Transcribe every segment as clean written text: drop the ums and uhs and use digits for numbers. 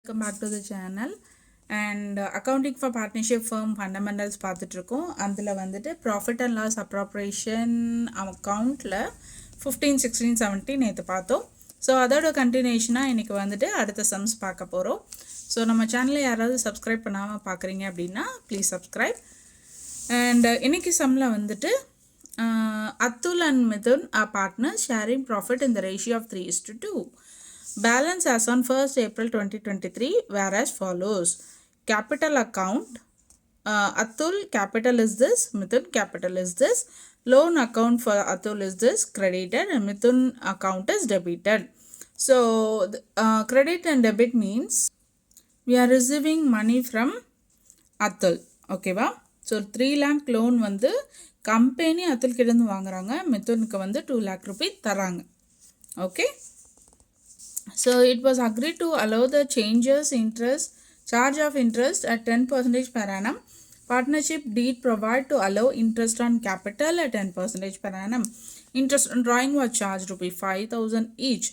Welcome back to the channel and accounting for partnership firm fundamentals பார்த்துட்ருக்கோம். அதில் வந்துட்டு profit and loss appropriation அக்கௌண்ட்டில் 15, 16, 17 நேற்று பார்த்தோம். ஸோ அதோட கண்டினியூஷனாக இன்றைக்கி வந்துட்டு அடுத்த சம்ஸ் பார்க்க போகிறோம். ஸோ நம்ம சேனலை யாராவது சப்ஸ்கிரைப் பண்ணாமல் பார்க்குறீங்க அப்படின்னா ப்ளீஸ் சப்ஸ்கிரைப். அண்ட் இன்றைக்கி சம்மில் வந்துட்டு Atul and Mithun are partners sharing profit in the ratio of 3:2. Balance as on 1st April 2023 were as follows. Capital account, Atul capital is this, Mithun capital is this. Loan account for Atul is this, credited, and Mithun account is debited. So credit and debit means we are receiving money from Atul. Okay va? So 3 lakh loan வந்து company Atul கிட்டேருந்து வாங்குறாங்க, மிதுனுக்கு வந்து 2 lakh rupees தராங்க. Okay. So it was agreed to allow the charge of interest at 10% per annum. Partnership deed provide to allow interest on capital at 10% per annum. Interest on drawing was charged ₹5,000 each.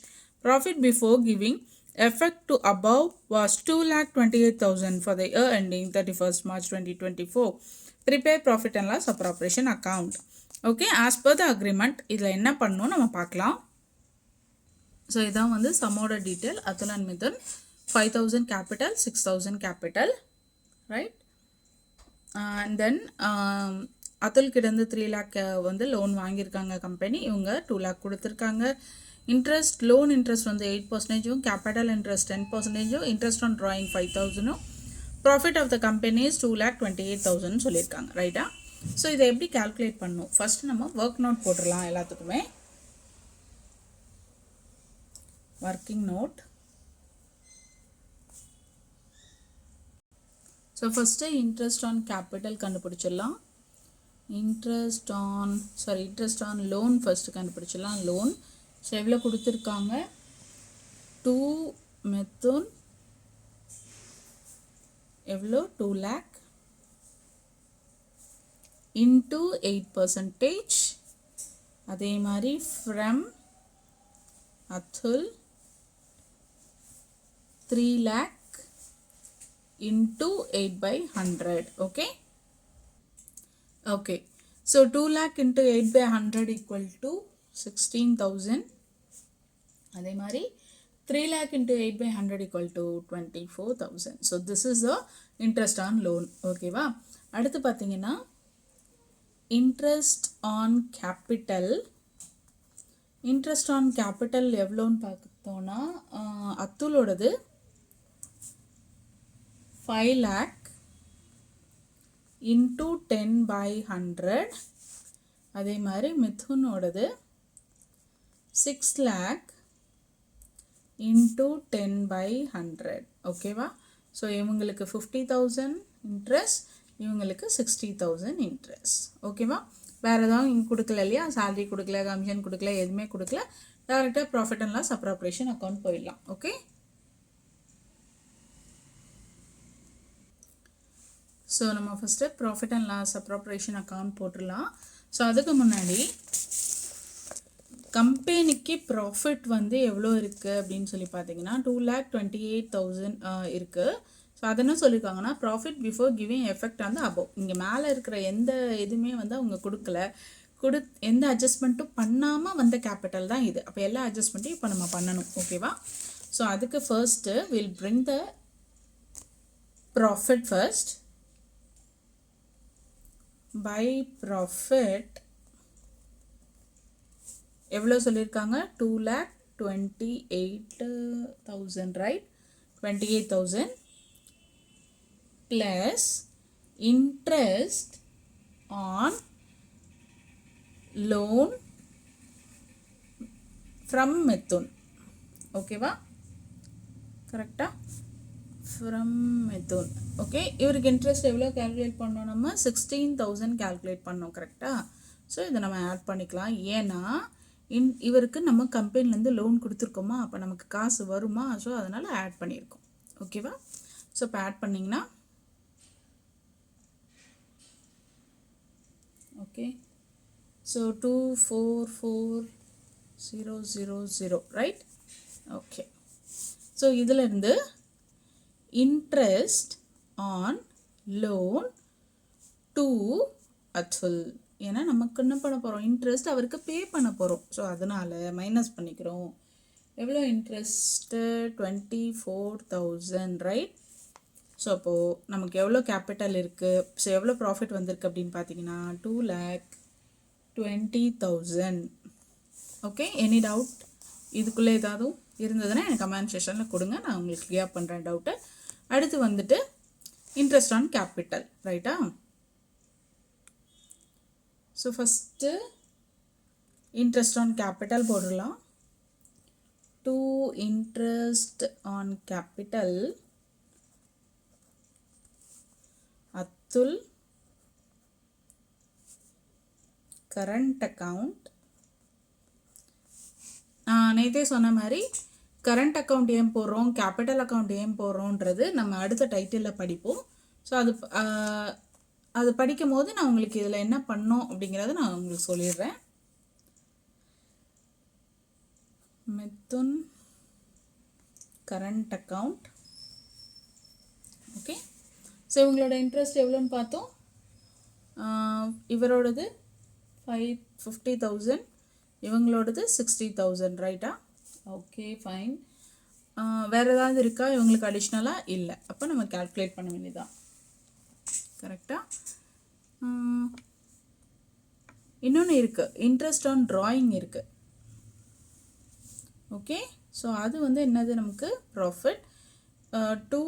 Profit before giving effect to above was 2,28,000 for the year ending 31st March 2024. Prepare profit and loss appropriation account. Okay, as per the agreement, இதில் என்ன பண்ணணும் நம்ம பார்க்கலாம். So இதான் வந்து சம்மோட detail. Atul and Mithun 5,000 capital, 6,000 capital, right. And then Atul கிட்டேருந்து 3 lakh வந்து லோன் வாங்கியிருக்காங்க கம்பெனி, இவங்க 2 lakh கொடுத்துருக்காங்க. இன்ட்ரெஸ்ட், லோன் இன்ட்ரெஸ்ட் வந்து 8%, capital interest 10%, interest on drawing 5,000. Profit of the company is 2,28,000 சொல்லியிருக்காங்க, ரைட்டா. ஸோ இதை எப்படி கால்குலேட் பண்ணணும்? ஃபஸ்ட்டு நம்ம ஒர்க் நோட் போட்டுடலாம் எல்லாத்துக்குமே. working note. So first interest on capital கண்டுபிடிச்சிடலாம். interest on loan first கண்டுபிடிச்சிடலாம். loan ஸோ எவ்வளோ கொடுத்துருக்காங்க? 2 மிதுன் எவ்வளோ? 2 lakh into 8%. அதே மாதிரி from Atul 3 lakh into 8/100. Okay, so 2 lakh into 8/100 equal to 16,000. அதே மாதிரி 3 lakh into 8/100 equal to 24,000. So this is the interest on loan. ஓகேவா? அடுத்து பார்த்தீங்கன்னா interest on capital. Interest on capital எவ்வளோன்னு பார்த்தோன்னா அத்துலோடது 5 lakh into 10/100. அதே மாதிரி மிதுனோடது 6 lakh into 10/100. ஓகேவா? ஸோ இவங்களுக்கு 50,000 இன்ட்ரெஸ்ட், இவங்களுக்கு 60,000 இன்ட்ரெஸ்ட். ஓகேவா? வேறு எதாவது இங்கே கொடுக்கல இல்லையா, சேலரி கொடுக்கல, கமிஷன் கொடுக்கல, எதுவுமே கொடுக்கல. டேரெக்டாக profit and loss appropriation account போயிடலாம். ஓகே, ஸோ நம்ம first profit and loss appropriation account போட்டுடலாம். ஸோ அதுக்கு முன்னாடி கம்பெனிக்கு ப்ராஃபிட் வந்து எவ்வளோ இருக்குது அப்படின்னு சொல்லி பார்த்தீங்கன்னா 2,28,000 இருக்குது. ஸோ அதை என்ன சொல்லியிருக்காங்கன்னா ப்ராஃபிட் பிஃபோர் கிவிங் எஃபெக்ட் வந்து அபோவ். இங்கே மேலே இருக்கிற எந்த இதுவுமே வந்து அவங்க கொடுக்கல, எந்த அட்ஜஸ்ட்மெண்ட்டும் பண்ணாமல் வந்த கேபிட்டல் தான் இது. அப்போ எல்லா அட்ஜஸ்ட்மெண்ட்டும் இப்போ நம்ம பண்ணணும். ஓகேவா? ஸோ அதுக்கு first will bring the profit first. By profit எவ்வளோ சொல்லியிருக்காங்க? 2,28,000, right? 28,000 plus interest on loan from Mithun. ஓகேவா? கரெக்டா? from மிதுன். ஓகே, இவருக்கு இன்ட்ரெஸ்ட் எவ்வளோ கால்குலேட் பண்ணோம்? நம்ம 16,000 கால்குலேட் பண்ணோம். கரெக்டா? ஸோ இதை நம்ம ஆட் பண்ணிக்கலாம். ஏன்னா இவருக்கு நம்ம கம்பெனிலேருந்து லோன் கொடுத்துருக்கோமா, அப்போ நமக்கு காசு வருமா, ஸோ அதனால் ஆட் பண்ணியிருக்கோம். ஓகேவா? ஸோ இப்போ ஆட் பண்ணிங்கன்னா okay, so 244,000, right? Okay, so இதிலிருந்து interest on loan to Atul. ஏன்னா நமக்கு என்ன பண்ண போகிறோம், இன்ட்ரெஸ்ட் அவருக்கு பே பண்ண போகிறோம். ஸோ அதனால் மைனஸ் பண்ணிக்கிறோம். எவ்வளோ இன்ட்ரெஸ்ட்டு? 24,000, ரைட்? ஸோ அப்போது நமக்கு எவ்வளோ கேபிட்டல் இருக்குது, ஸோ எவ்வளோ ப்ராஃபிட் வந்திருக்கு அப்படின்னு பார்த்தீங்கன்னா 2,20,000. ஓகே, எனி டவுட் இதுக்குள்ளே ஏதாவது இருந்ததுன்னா எனக்கு கமெண்ட் செஷனில் கொடுங்க, நான் உங்களுக்கு கிளியர் பண்ணுறேன் டவுட்டு. அடுத்து வந்துட்டு இன்ட்ரெஸ்ட் ஆன் கேபிட்டல், ரைட்டா? So first interest on capital போடலாம். To interest on capital Atul current account. நான் நேற்றே சொன்ன மாதிரி கரண்ட் அக்கௌண்ட் ஏன் போடுறோம், கேபிட்டல் அக்கௌண்ட் ஏன் போடுறோன்றது நம்ம அடுத்த டைட்டிலில் படிப்போம். ஸோ அது படிக்கும் போது நான் உங்களுக்கு இதில் என்ன பண்ணோம் அப்படிங்கிறத நான் உங்களுக்கு சொல்லிடுறேன். Mithun current account. Okay, so இவங்களோட இன்ட்ரெஸ்ட் எவ்வளோன்னு பார்த்தோம். இவரோடது 50,000, இவங்களோடது 60,000, ரைட்டா? Okay, fine. வேறு ஏதாவது இருக்கா இவங்களுக்கு அடிஷ்னலாக? இல்லை. அப்போ நம்ம கால்குலேட் பண்ண வேண்டியதான், கரெக்டாக? இன்னொன்று இருக்குது, இன்ட்ரெஸ்ட் ஆன் ட்ராயிங் இருக்குது. ஓகே, ஸோ அது வந்து என்னது நமக்கு profit. To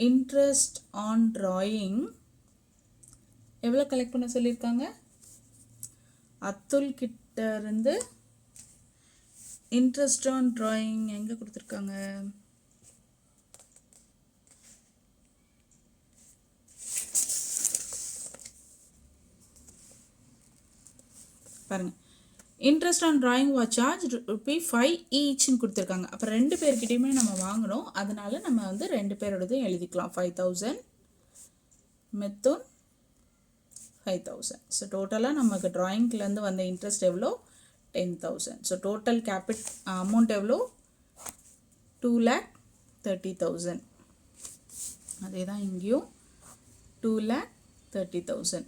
interest on drawing எவ்வளோ கலெக்ட் பண்ண சொல்லியிருக்காங்க? அத்துல் கிட்ட இருந்து இன்ட்ரெஸ்ட் ஆன் ட்ராயிங் எங்கே கொடுத்துருக்காங்க? பாருங்கள், interest on drawing was charge ₹5 ஈச்னு கொடுத்துருக்காங்க. அப்போ 2 பேர்கிட்டையுமே நம்ம வாங்கணும், அதனால நம்ம வந்து 2 பேரோடதையும் எழுதிக்கலாம். 5,000 மிதுன் 5,000. ஸோ டோட்டலாக நமக்கு ட்ராயிங்லேருந்து வந்த இன்ட்ரெஸ்ட் எவ்வளோ? 10,000. ஸோ டோட்டல் அமௌண்ட் எவ்வளோ? 2,30,000. அதே தான் இங்கேயும் 2,30,000,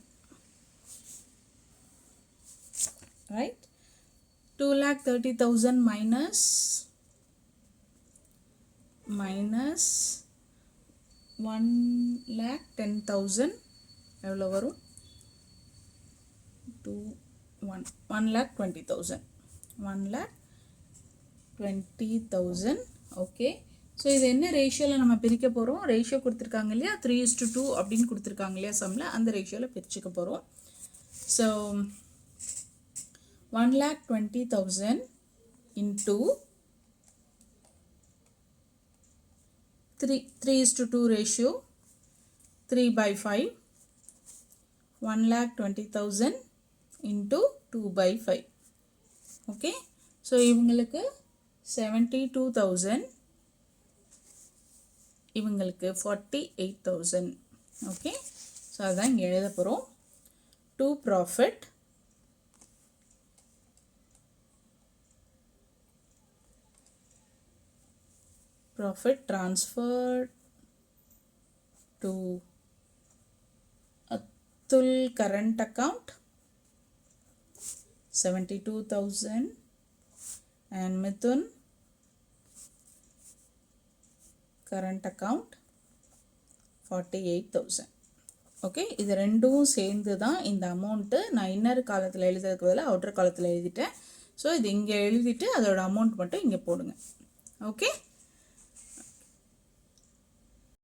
ரைட்? 2,30,000 minus 1,10,000 எவ்வளோ வரும்? 1,20,000. 1,20,000. ஓகே, ஸோ இது என்ன ரேஷியோவில் நம்ம பிரிக்க போகிறோம்? ரேஷியோ கொடுத்துருக்காங்க இல்லையா, 3:2 அப்படின்னு கொடுத்துருக்காங்க இல்லையா சம்மில், அந்த ரேஷியோவில் பிரிச்சுக்க போகிறோம். So 1,20,000 into 3:2 ratio, 3/5, 1,20,000 into 2/5. Okay, so இவங்களுக்கு 72,000, இவங்களுக்கு 48,000. ஓகே, ஸோ அதுதான் இங்கே எழுத போகிறோம். To profit transferred to Atul current account 72,000 and Mithun current account 48,000. Okay, இது ரெண்டும் சேர்ந்து தான் இந்த அமௌண்ட்டு. நான் இன்னர் காலத்தில் எழுதுறதுக்கு பதிலாக அவுட்டர் காலத்தில் எழுதிட்டேன். ஸோ இது இங்கே எழுதிட்டு அதோட அமௌண்ட் மட்டும் இங்கே போடுங்க. ஓகே.